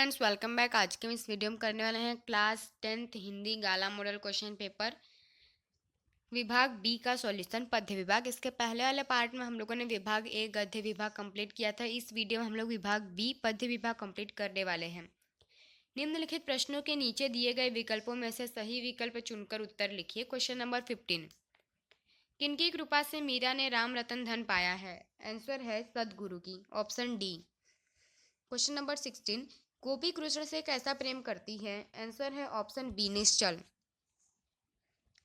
Friends, welcome back. आज के इस वीडियो में करने वाले हैं क्लास 10th हिंदी गाला मॉडल क्वेश्चन पेपर विभाग बी का सॉल्यूशन पद्य विभाग। इसके पहले वाले पार्ट में हम लोगों ने विभाग ए गद्य विभाग कंप्लीट किया था। इस वीडियो में हम लोग विभाग बी पद्य विभाग कंप्लीट करने वाले हैं। निम्नलिखित प्रश्नों के नीचे दिए गए विकल्पों में से सही विकल्प चुनकर उत्तर लिखिए। क्वेश्चन नंबर 15, किनकी कृपा से मीरा ने राम रतन धन पाया है? आंसर है सदगुरु की, option D. Question number 16, Gopi Krishna से कैसा प्रेम करती है? आंसर है ऑप्शन बी, निश्चल।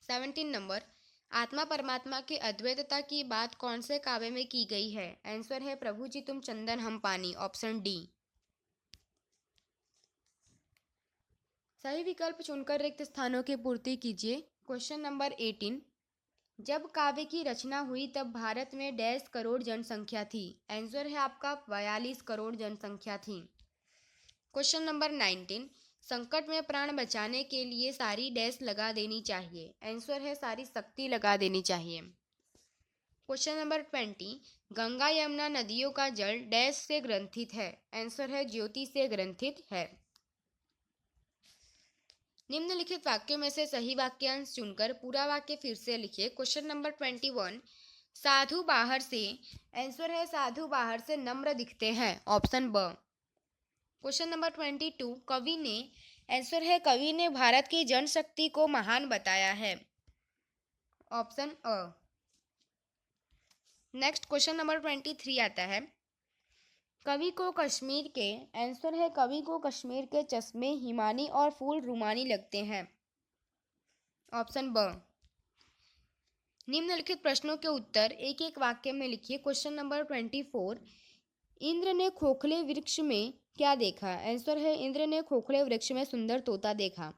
17 नंबर, आत्मा परमात्मा की अद्वैतता की बात कौन से काव्य में की गई है? आंसर है प्रभु जी तुम चंदन हम पानी, ऑप्शन डी। सही विकल्प चुनकर रिक्त स्थानों की पूर्ति कीजिए। क्वेश्चन नंबर 18, जब काव्य की रचना हुई तब भारत में डैश करोड़ जनसंख्या थी? आंसर है आपका 42 करोड़ जनसंख्या थी। क्वेश्चन नंबर 19, संकट में प्राण बचाने के लिए सारी डैश लगा देनी चाहिए? आंसर है सारी शक्ति लगा देनी चाहिए। क्वेश्चन नंबर 20, गंगा यमुना नदियों का जल डैश से ग्रंथित है? आंसर है ज्योति से ग्रंथित है। निम्नलिखित वाक्यों में से सही वाक्यांश चुनकर पूरा वाक्य फिर से लिखिए। क्वेश्चन नंबर 21, साधु बाहर से, आंसर है साधु बाहर से नम्र दिखते हैं, ऑप्शन ब। क्वेश्चन नंबर 22, कवि ने, आंसर है कवि ने भारत की जनशक्ति को महान बताया है, ऑप्शन अ। नेक्स्ट क्वेश्चन नंबर 23 आता है, कवि को कश्मीर के, आंसर है कवि को कश्मीर के चश्मे हिमानी और फूल रुमानी लगते हैं, ऑप्शन ब। निम्नलिखित प्रश्नों के उत्तर एक एक वाक्य में लिखिए। क्वेश्चन नंबर 24, इंद्र ने खोखले वृक्ष में क्या देखा? आंसर है इंद्र ने खोखले वृक्ष में सुंदर तोता देखा।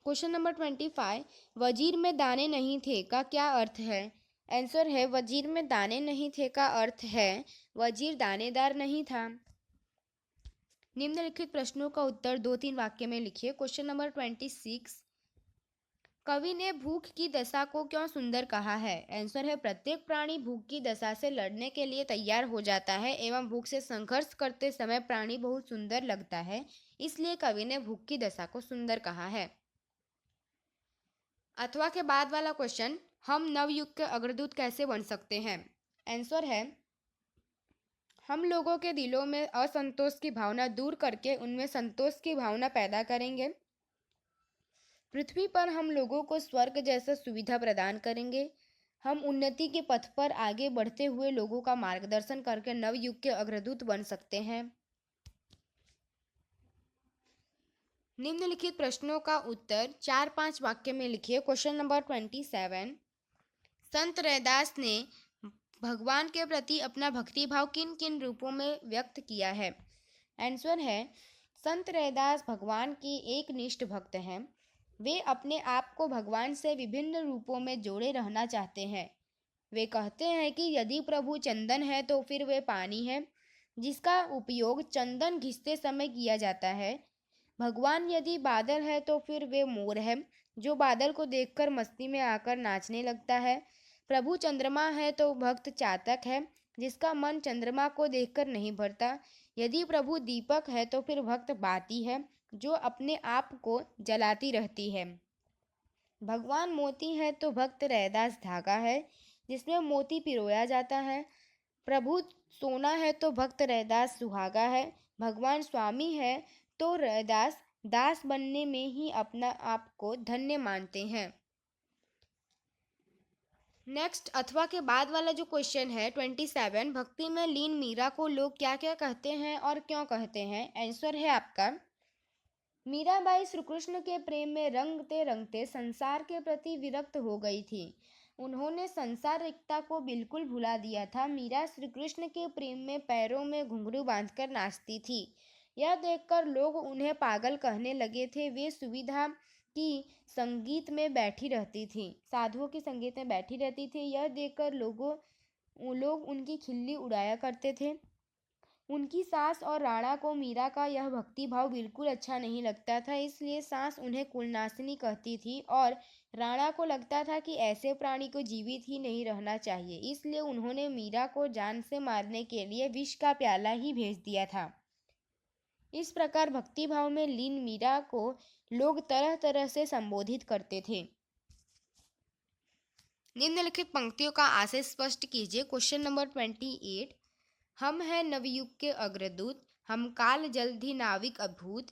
क्वेश्चन नंबर 25, वजीर में दाने नहीं थे का क्या अर्थ है? आंसर है वजीर में दाने नहीं थे का अर्थ है वजीर दानेदार नहीं था। निम्नलिखित प्रश्नों का उत्तर 2-3 वाक्य में लिखिए। क्वेश्चन नंबर 26, कवि ने भूख की दशा को क्यों सुंदर कहा है? आंसर है प्रत्येक प्राणी भूख की दशा से लड़ने के लिए तैयार हो जाता है एवं भूख से संघर्ष करते समय प्राणी बहुत सुंदर लगता है, इसलिए कवि ने भूख की दशा को सुंदर कहा है। अथवा के बाद वाला क्वेश्चन, हम नवयुग के अग्रदूत कैसे बन सकते हैं? आंसर है हम लोगों के दिलों में असंतोष की भावना दूर करके उनमें संतोष की भावना पैदा करेंगे। पृथ्वी पर हम लोगों को स्वर्ग जैसा सुविधा प्रदान करेंगे। हम उन्नति के पथ पर आगे बढ़ते हुए लोगों का मार्गदर्शन करके नवयुग के अग्रदूत बन सकते हैं। निम्नलिखित प्रश्नों का उत्तर 4-5 वाक्य में लिखिए। क्वेश्चन नंबर 27, संत रैदास ने भगवान के प्रति अपना भक्तिभाव किन किन रूपों में व्यक्त किया है? आंसर है संत रैदास भगवान की एक निष्ठ भक्त हैं। वे अपने आप को भगवान से विभिन्न रूपों में जोड़े रहना चाहते हैं। वे कहते हैं कि यदि प्रभु चंदन है तो फिर वे पानी है जिसका उपयोग चंदन घिसते समय किया जाता है। भगवान यदि बादल है तो फिर वे मोर है जो बादल को देखकर मस्ती में आकर नाचने लगता है। प्रभु चंद्रमा है तो भक्त चातक है जिसका मन चंद्रमा को देखकर नहीं भरता। यदि प्रभु दीपक है तो फिर भक्त बाती है जो अपने आप को जलाती रहती है। भगवान मोती है तो भक्त रैदास धागा है जिसमें मोती पिरोया जाता है। प्रभु सोना है तो भक्त रैदास सुहागा है। भगवान स्वामी है तो रैदास दास बनने में ही अपना आप को धन्य मानते हैं। नेक्स्ट अथवा के बाद वाला जो क्वेश्चन है 27, भक्ति में लीन मीरा को लोग क्या क्या कहते हैं और क्यों कहते हैं? आंसर है आपका मीराबाई श्री कृष्ण के प्रेम में रंगते रंगते संसार के प्रति विरक्त हो गई थी। उन्होंने संसारिकता को बिल्कुल भुला दिया था। मीरा श्री कृष्ण के प्रेम में पैरों में घुंघरू बांधकर नाचती थी। यह देखकर लोग उन्हें पागल कहने लगे थे। वे सुविधा की संगीत में बैठी रहती थी, साधुओं की संगीत में बैठी रहती थी। यह देखकर लोग उनकी खिल्ली उड़ाया करते थे। उनकी सास और राणा को मीरा का यह भक्ति भाव बिल्कुल अच्छा नहीं लगता था, इसलिए सास उन्हें कुलनाशिनी कहती थी और राणा को लगता था कि ऐसे प्राणी को जीवित ही नहीं रहना चाहिए, इसलिए उन्होंने मीरा को जान से मारने के लिए विष का प्याला ही भेज दिया था। इस प्रकार भक्ति भाव में लीन मीरा को लोग तरह तरह से संबोधित करते थे। निम्नलिखित पंक्तियों का आशय स्पष्ट कीजिए। Question number 28। हम हैं नवयुग के अग्रदूत, हम काल जलधि नाविक अद्भुत,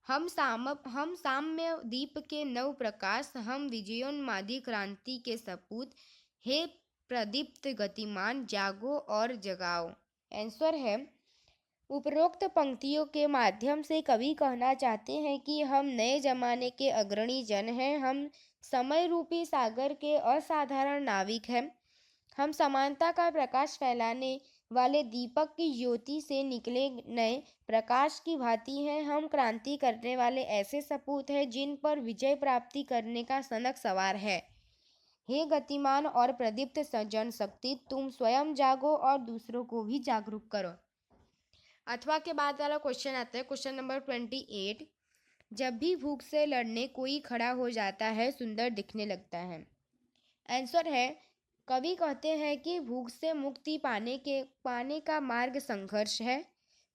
हम साम्य दीप के नव प्रकाश, हम विजयोन्मादी क्रांति के सपूत, हे प्रदीप्त गतिमान जागो और जगाओ। आंसर है, उपरोक्त पंक्तियों के माध्यम से कवि कहना चाहते हैं कि हम नए जमाने के अग्रणी जन हैं, हम समय रूपी सागर के असाधारण नाविक हैं, हम समानता का प्रकाश फैलाने वाले दीपक की ज्योति से निकले नए प्रकाश की भांति हैं, हम क्रांति करने वाले ऐसे सपूत हैं जिन पर विजय प्राप्ति करने का सनक सवार है। हे गतिमान और प्रदीप्त जनशक्ति, तुम स्वयं जागो और दूसरों को भी जागरूक करो। अथवा के बाद वाला क्वेश्चन आता है, क्वेश्चन नंबर 28। जब भी भूख से लड़ने कोई खड़ा हो जाता है, सुंदर दिखने लगता है। आंसर है, कवि कहते हैं कि भूख से मुक्ति पाने का मार्ग संघर्ष है।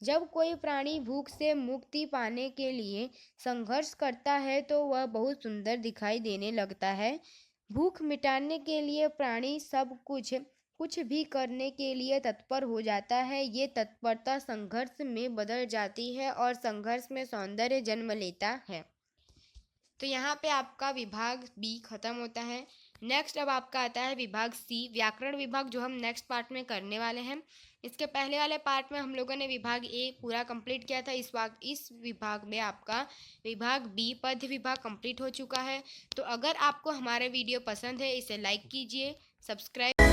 जब कोई प्राणी भूख से मुक्ति पाने के लिए संघर्ष करता है तो वह बहुत सुंदर दिखाई देने लगता है। भूख मिटाने के लिए प्राणी सब कुछ भी करने के लिए तत्पर हो जाता है। ये तत्परता संघर्ष में बदल जाती है और संघर्ष में सौंदर्य जन्म लेता है। तो यहाँ पे आपका विभाग बी खत्म होता है। नेक्स्ट अब आपका आता है विभाग सी, व्याकरण विभाग, जो हम नेक्स्ट पार्ट में करने वाले हैं। इसके पहले वाले पार्ट में हम लोगों ने विभाग ए पूरा कंप्लीट किया था। इस विभाग में आपका विभाग बी पद्य विभाग कंप्लीट हो चुका है। तो अगर आपको हमारा वीडियो पसंद है, इसे लाइक कीजिए, सब्सक्राइब